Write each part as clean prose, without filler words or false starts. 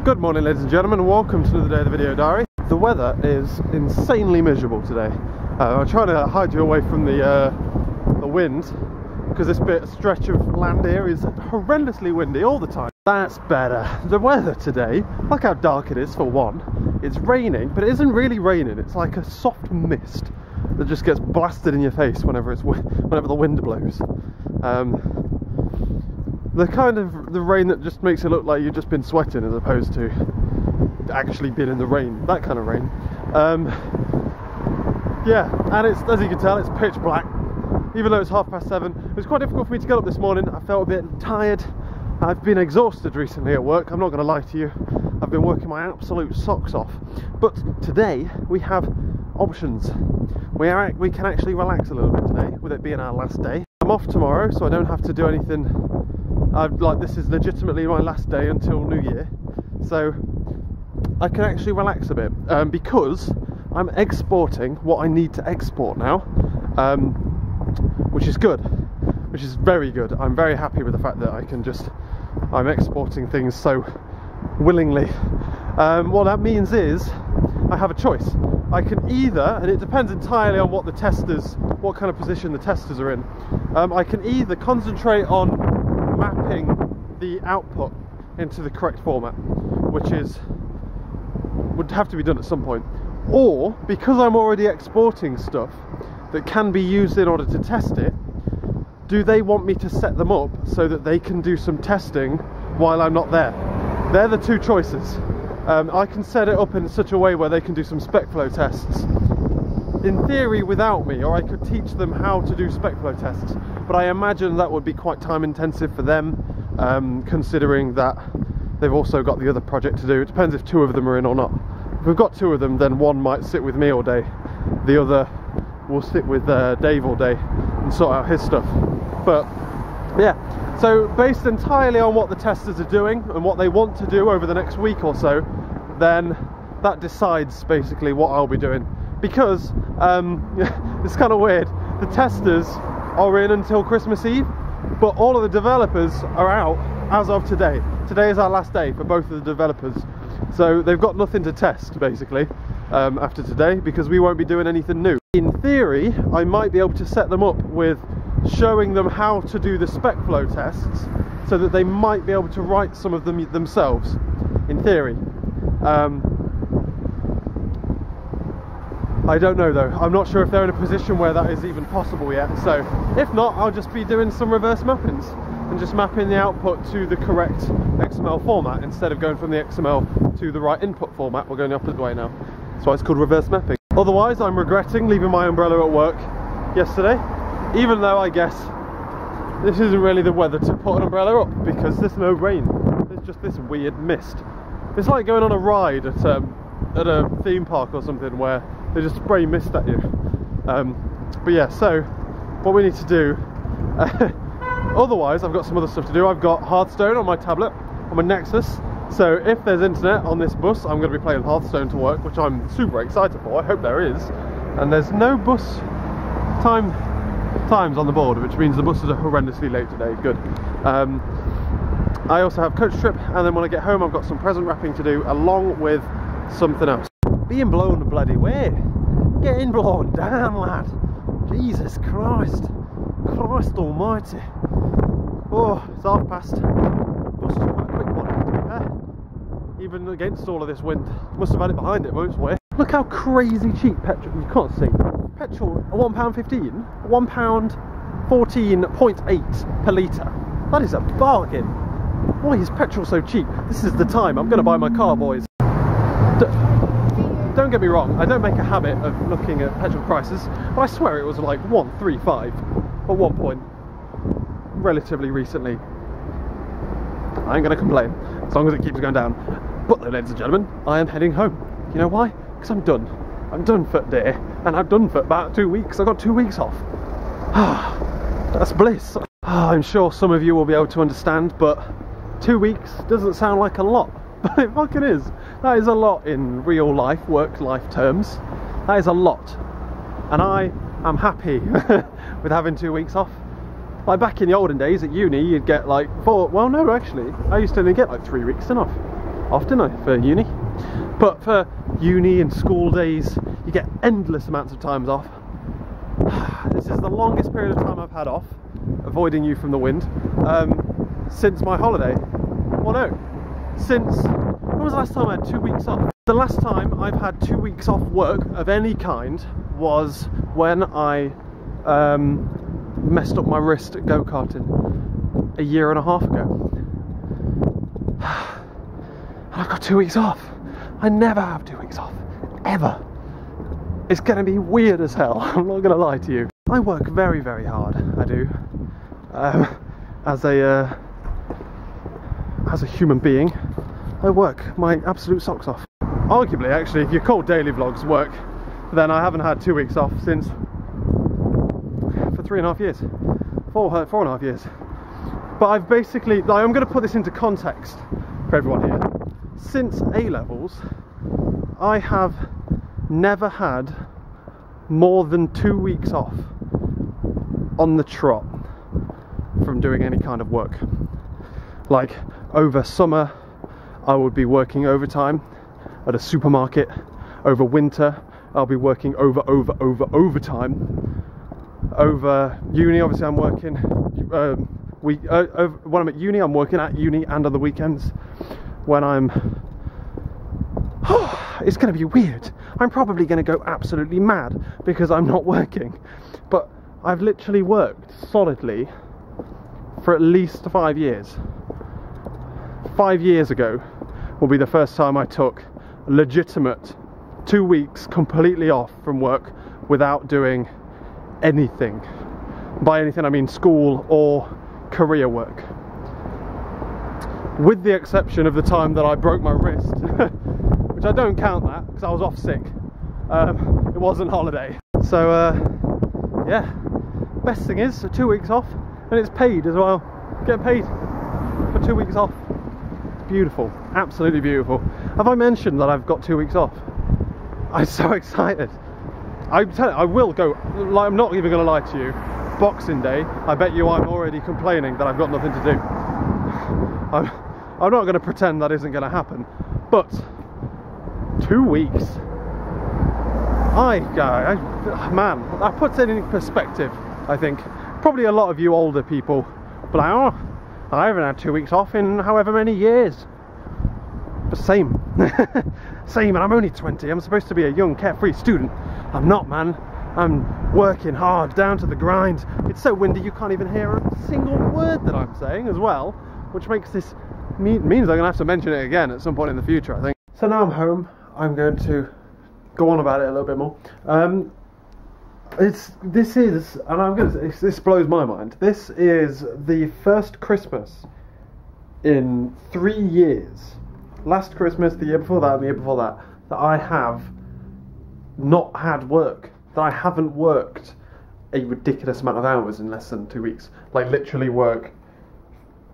Good morning, ladies and gentlemen, and welcome to another day of the video diary. The weather is insanely miserable today. I'm trying to hide you away from the wind, because this stretch of land here is horrendously windy all the time. That's better. The weather today, look how dark it is for one. It's raining, but it isn't really raining. It's like a soft mist that just gets blasted in your face whenever the wind blows. The kind of the rain that just makes it look like you've just been sweating as opposed to actually being in the rain, that kind of rain. Yeah, and it's, as you can tell, it's pitch black, even though it's 7:30. It was quite difficult for me to get up this morning. I felt a bit tired. I've been exhausted recently at work, I'm not going to lie to you. I've been working my absolute socks off. But today we have options. We can actually relax a little bit today, with it being our last day. I'm off tomorrow, so I don't have to do anything. This is legitimately my last day until New Year, so I can actually relax a bit, because I'm exporting what I need to export now, which is good, which is very good. I'm very happy with the fact that I'm exporting things so willingly. What that means is I have a choice. I can either, and it depends entirely on what kind of position the testers are in, I can either concentrate on mapping the output into the correct format, which would have to be done at some point, or because I'm already exporting stuff that can be used in order to test it, do they want me to set them up so that they can do some testing while I'm not there? They're the two choices. I can set it up in such a way where they can do some spec flow tests in theory without me, or I could teach them how to do spec flow tests, but I imagine that would be quite time intensive for them, considering that they've also got the other project to do. It depends if two of them are in or not. If we've got two of them, then one might sit with me all day, the other will sit with Dave all day and sort out his stuff. But yeah, so based entirely on what the testers are doing and what they want to do over the next week or so, then that decides basically what I'll be doing. Because it's kind of weird, the testers are in until Christmas Eve, but all of the developers are out as of today. Today is our last day for both of the developers, so they've got nothing to test basically after today, because we won't be doing anything new. In theory, I might be able to set them up with showing them how to do the spec flow tests, so that they might be able to write some of them themselves, in theory. I don't know though. I'm not sure if they're in a position where that is even possible yet. So if not, I'll just be doing some reverse mappings and just mapping the output to the correct XML format instead of going from the XML to the right input format. We're going the opposite way now. That's why it's called reverse mapping. Otherwise, I'm regretting leaving my umbrella at work yesterday, even though I guess this isn't really the weather to put an umbrella up, because there's no rain. There's just this weird mist. It's like going on a ride at a theme park or something where they just spray mist at you. But yeah, so what we need to do, otherwise I've got some other stuff to do. I've got Hearthstone on my tablet, on my Nexus, so if there's internet on this bus, I'm going to be playing Hearthstone to work, which I'm super excited for. I hope there is. And there's no bus times on the board, which means the buses are horrendously late today. Good. I also have coach trip, and then when I get home I've got some present wrapping to do, along with something else. Being blown the bloody way. Getting blown down, lad. Jesus Christ. Christ almighty. Oh, it's past. Bus is quite a quick one, to be fair. Even against all of this wind. Must have had it behind it most way. Look how crazy cheap petrol, you can't see. Petrol, £1.15? £1 14.8 per litre. That is a bargain. Why is petrol so cheap? This is the time. I'm going to buy my car, boys. Don't get me wrong, I don't make a habit of looking at petrol prices, but I swear it was like 1.35 at one point, relatively recently. I ain't going to complain, as long as it keeps going down. But though, ladies and gentlemen, I am heading home. You know why? Because I'm done. I'm done for the day, and I've done for about 2 weeks. I got 2 weeks off. That's bliss. I'm sure some of you will be able to understand, but 2 weeks doesn't sound like a lot. But it fucking is. That is a lot in real life, work-life terms. That is a lot. And I am happy with having 2 weeks off. Like back in the olden days at uni, you'd get like 4, well no actually, I used to only get like 3 weeks off. often for uni. But for uni and school days, you get endless amounts of times off. This is the longest period of time I've had off, avoiding you from the wind, since my holiday. Well, no, since, when was the last time I had 2 weeks off? The last time I've had 2 weeks off work of any kind was when I messed up my wrist at go-karting a year and a half ago. I've got 2 weeks off. I never have 2 weeks off, ever. It's going to be weird as hell, I'm not going to lie to you. I work very, very hard, I do. As a human being, I work my absolute socks off. Arguably, actually, if you call daily vlogs work, then I haven't had 2 weeks off since for 3.5 years, four and a half years. But I've basically, I'm going to put this into context for everyone here. Since A-levels, I have never had more than 2 weeks off on the trot from doing any kind of work. Like over summer, I would be working overtime at a supermarket. Over winter, I'll be working overtime. Over uni, obviously I'm working when I'm at uni, I'm working at uni and on the weekends. When I'm it's going to be weird. I'm probably going to go absolutely mad because I'm not working. But I've literally worked solidly for at least 5 years. 5 years ago will be the first time I took a legitimate 2 weeks completely off from work without doing anything. By anything I mean school or career work. With the exception of the time that I broke my wrist, which I don't count that because I was off sick. It wasn't holiday. So yeah, best thing is 2 weeks off and it's paid as well. Get paid for 2 weeks off. Beautiful, absolutely beautiful. Have I mentioned that I've got 2 weeks off? I'm so excited. I will go, like, I'm not even going to lie to you, Boxing Day, I bet you I'm already complaining that I've got nothing to do. I'm not going to pretend that isn't going to happen, but 2 weeks, man, that puts it in perspective, I think. Probably a lot of you older people, but oh, I haven't had 2 weeks off in however many years. But same, same, and I'm only 20, I'm supposed to be a young, carefree student. I'm not, man. I'm working hard, down to the grind. It's so windy you can't even hear a single word that I'm saying as well, which makes this, means I'm going to have to mention it again at some point in the future, I think. So now I'm home, I'm going to go on about it a little bit more. This blows my mind. This is the first Christmas in 3 years, last Christmas, the year before that, and the year before that, that I have not had work, that I haven't worked a ridiculous amount of hours in less than 2 weeks. Like literally work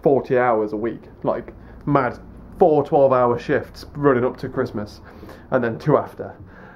40 hours a week, like mad 4 12-hour shifts running up to Christmas and then 2 after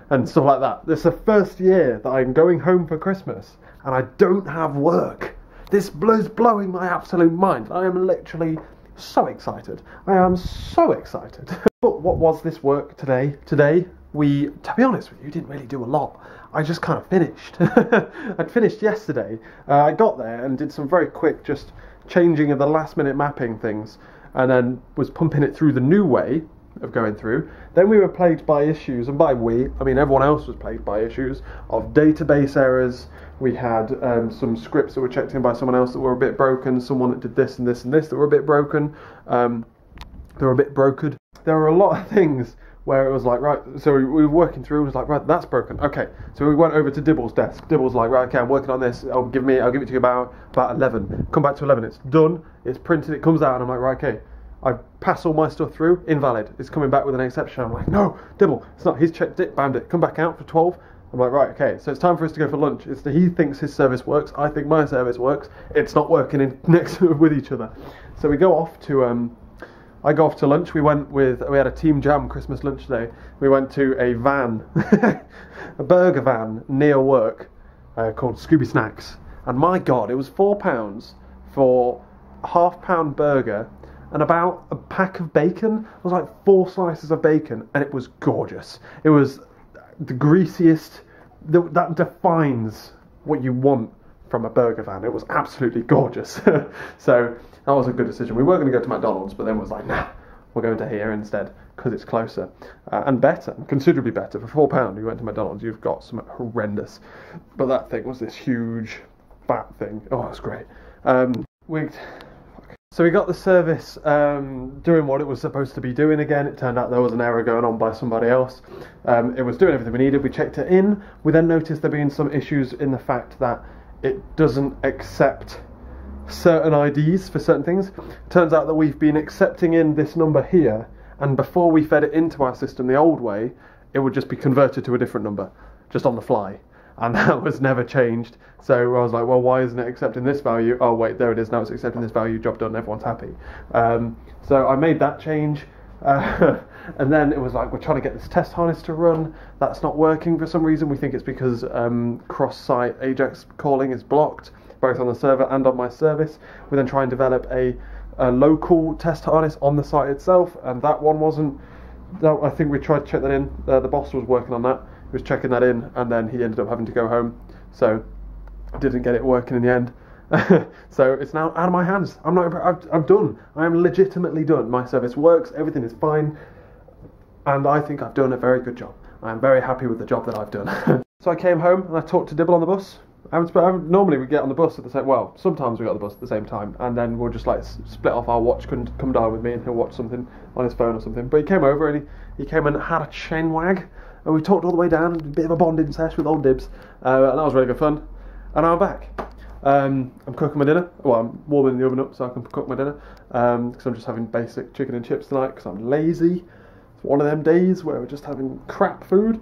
and stuff like that. This is the first year that I'm going home for Christmas and I don't have work. This is blowing my absolute mind. I am literally so excited. I am so excited. But what was this work today? Today we, to be honest with you, didn't really do a lot. I just kind of finished. I'd finished yesterday. I got there and did some very quick just changing of the last minute mapping things and then was pumping it through the new way of going through. Then we were plagued by issues, and by we, I mean everyone else was plagued by issues of database errors. We had some scripts that were checked in by someone else that were a bit broken, someone that did this and this and this that were a bit broken. They were a bit brokered. There were a lot of things where it was like, right, so we were working through, it was like, right, that's broken, okay. So we went over to Dibble's desk. Dibble's like, right, okay, I'm working on this, I'll give it to you about 11. Come back to 11, it's done, it's printed, it comes out, and I'm like, right, okay. I pass all my stuff through, invalid, it's coming back with an exception. I'm like, no, Dibble, it's not, he's checked it, banned it, come back out for 12. I'm like, right, okay, so it's time for us to go for lunch. He thinks his service works, I think my service works, it's not working next with each other. So we go off to, I go off to lunch. We had a Team Jam Christmas lunch day. We went to a van, a burger van near work called Scooby Snacks. And my God, it was £4 for a £half-pound burger and about a pack of bacon. It was like 4 slices of bacon, and it was gorgeous. It was the greasiest. That defines what you want from a burger van. It was absolutely gorgeous. So that was a good decision. We were going to go to McDonald's, but then it was like, nah, we're going to here instead because it's closer and better, considerably better. For £4, you went to McDonald's, you've got something horrendous. But that thing was this huge, fat thing. Oh, it was great. So we got the service doing what it was supposed to be doing again. It turned out there was an error going on by somebody else. It was doing everything we needed. We checked it in. We then noticed there being some issues in the fact that it doesn't accept certain IDs for certain things. Turns out that we've been accepting in this number here, and before we fed it into our system the old way, it would just be converted to a different number, just on the fly. And that was never changed. So I was like, well, why isn't it accepting this value? Oh wait, there it is, now it's accepting this value, job done, everyone's happy. So I made that change, and then it was like, we're trying to get this test harness to run. That's not working for some reason. We think it's because cross-site AJAX calling is blocked, both on the server and on my service. We then try and develop a local test harness on the site itself, and that one wasn't. I think we tried to check that in. The boss was working on that. He was checking that in, and then he ended up having to go home, so didn't get it working in the end. So it's now out of my hands. I'm done. I am legitimately done. My service works. Everything is fine, and I think I've done a very good job. I am very happy with the job that I've done. So I came home and I talked to Dibble on the bus. Normally we get on the bus at the same. Well, sometimes we got on the bus at the same time, and then we'll just like split off. Our watch couldn't come down with me, and he'll watch something on his phone or something. But he came over and he came and had a chain wag. And we talked all the way down, a bit of a bonding sesh with old Dibs, and that was really good fun. And now I'm back. I'm cooking my dinner. Well, I'm warming the oven up so I can cook my dinner, because I'm just having basic chicken and chips tonight because I'm lazy. It's one of them days where we're just having crap food.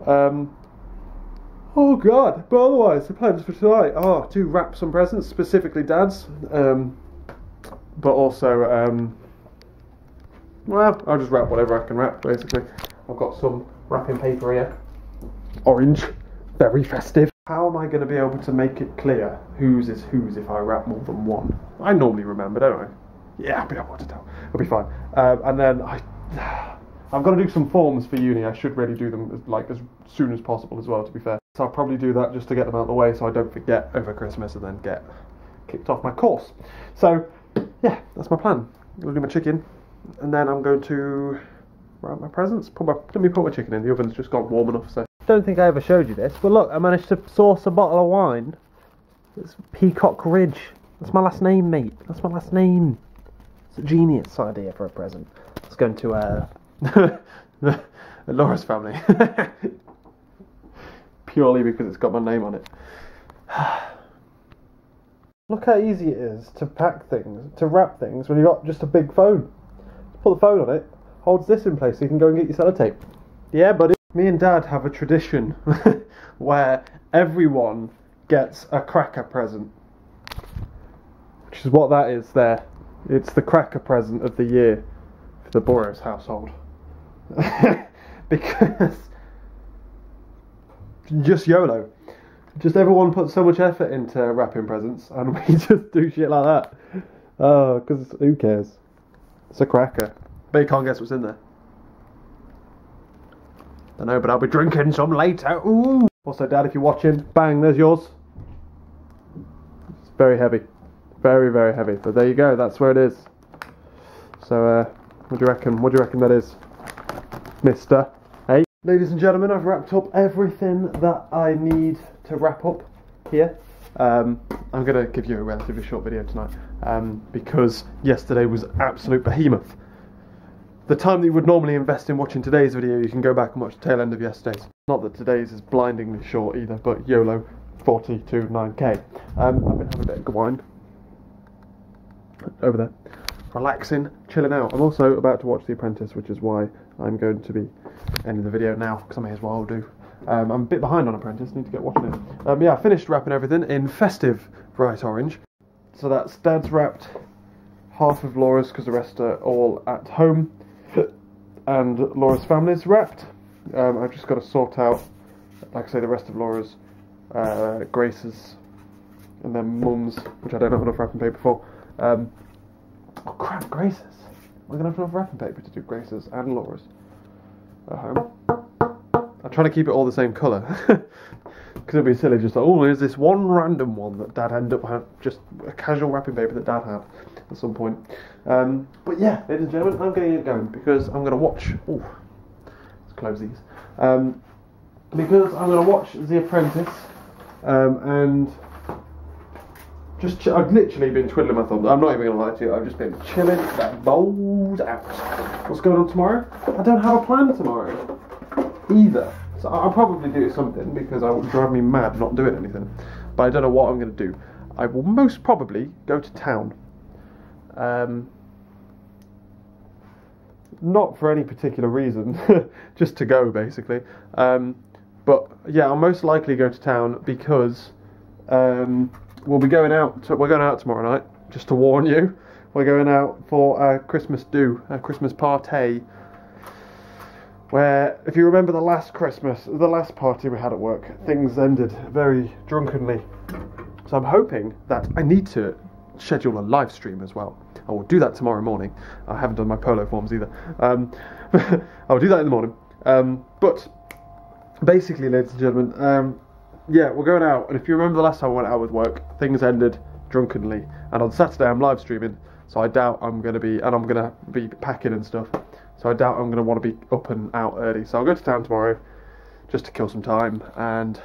Oh God! But otherwise, the plans for tonight are to wrap some presents, specifically Dad's, but also, well, I'll just wrap whatever I can wrap. Basically, I've got some wrapping paper here, orange, very festive. How am I going to be able to make it clear whose is whose if I wrap more than one? I normally remember, don't I? Yeah, I'll be able to tell. It'll be fine. And then I'm going to do some forms for uni. I should really do them as soon as possible as well, to be fair. So I'll probably do that just to get them out of the way so I don't forget over Christmas and then get kicked off my course. So yeah, that's my plan. I'm going to do my chicken, and then I'm going to wrap my presents. Let me put my chicken in. The oven's just got warm enough, so. Don't think I ever showed you this, but look, I managed to source a bottle of wine. It's Peacock Ridge. That's my last name, mate. That's my last name. It's a genius idea for a present. It's going to Laura's family. Purely because it's got my name on it. Look how easy it is to pack things, to wrap things when you've got just a big phone. Just put the phone on it, holds this in place so you can go and get your sellotape. Yeah, buddy. Me and Dad have a tradition where everyone gets a cracker present. Which is what that is there. It's the cracker present of the year for the Boros household. Because just YOLO. Just everyone puts so much effort into wrapping presents, and we just do shit like that. Oh, because who cares? It's a cracker. But you can't guess what's in there. Don't know, but I'll be drinking some later. Ooh. Also, Dad, if you're watching, bang, there's yours. It's very heavy. Very, very heavy. But there you go, that's where it is. So, what do you reckon? What do you reckon that is, mister? Hey? Ladies and gentlemen, I've wrapped up everything that I need to wrap up here. I'm going to give you a relatively short video tonight, because yesterday was absolute behemoth. The time that you would normally invest in watching today's video, you can go back and watch the tail end of yesterday's. Not that today's is blindingly short either, but YOLO, 40 to 9k. I've been having a bit of wine over there, relaxing, chilling out. I'm also about to watch The Apprentice, which is why I'm going to be ending the video now, because I may as well do. I'm a bit behind on Apprentice, need to get watching it. Yeah, I finished wrapping everything in festive bright orange. So that's Dad's wrapped, half of Laura's because the rest are all at home, and Laura's family's wrapped. I've just got to sort out, like I say, the rest of Laura's, Grace's, and then Mum's, which I don't have enough wrapping paper for. Oh crap, Grace's. We're gonna have enough wrapping paper to do Grace's and Laura's at home. I'm trying to keep it all the same colour. Because it'd be silly just like, oh, there's this one random one that Dad ended up having, just a casual wrapping paper that Dad had at some point. But yeah, ladies and gentlemen, I'm going to get going because I'm going to watch, oh, let's close these. Because I'm going to watch The Apprentice, and just, I've literally been twiddling my thumbs. I'm not even going to lie to you, I've just been chilling, that bowled out. What's going on tomorrow? I don't have a plan tomorrow, either. So I'll probably do something because it would drive me mad not doing anything. But I don't know what I'm going to do. I will most probably go to town. Not for any particular reason, just to go basically. But yeah, I'll most likely go to town because we'll be going out. We're going out tomorrow night. Just to warn you, we're going out for a Christmas do, a Christmas party. Where, if you remember the last party we had at work, things ended very drunkenly. So I'm hoping that I need to schedule a live stream as well. I will do that tomorrow morning. I haven't done my polo forms either. I'll do that in the morning. But basically, ladies and gentlemen, yeah, we're going out. And if you remember the last time I went out with work, things ended drunkenly. And on Saturday I'm live streaming, so I doubt I'm going to be, and I'm going to be packing and stuff. So I doubt I'm going to want to be up and out early. So I'll go to town tomorrow just to kill some time. And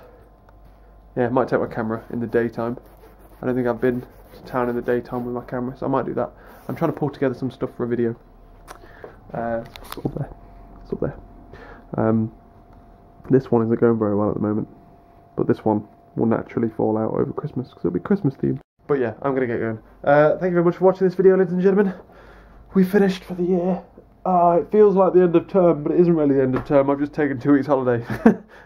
yeah, I might take my camera in the daytime. I don't think I've been to town in the daytime with my camera, so I might do that. I'm trying to pull together some stuff for a video. It's up there. It's up there. This one isn't going very well at the moment. But this one will naturally fall out over Christmas because it'll be Christmas themed. But yeah, I'm going to get going. Thank you very much for watching this video, ladies and gentlemen. We finished for the year. It feels like the end of term, but it isn't really the end of term. I've just taken 2 weeks holiday.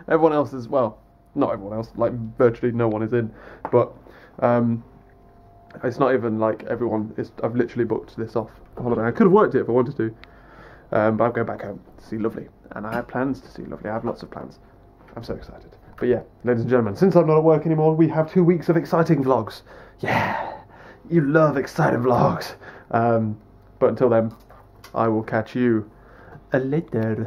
Everyone else is, well, not everyone else, like virtually no one is in, but it's not even like everyone is. I've literally booked this off holiday. I could have worked it if I wanted to, but I'm going back home to see Lovely, and I have plans to see Lovely. I have lots of plans. I'm so excited. But yeah, ladies and gentlemen, since I'm not at work anymore, we have 2 weeks of exciting vlogs. Yeah, you love exciting vlogs. But until then, I will catch you later.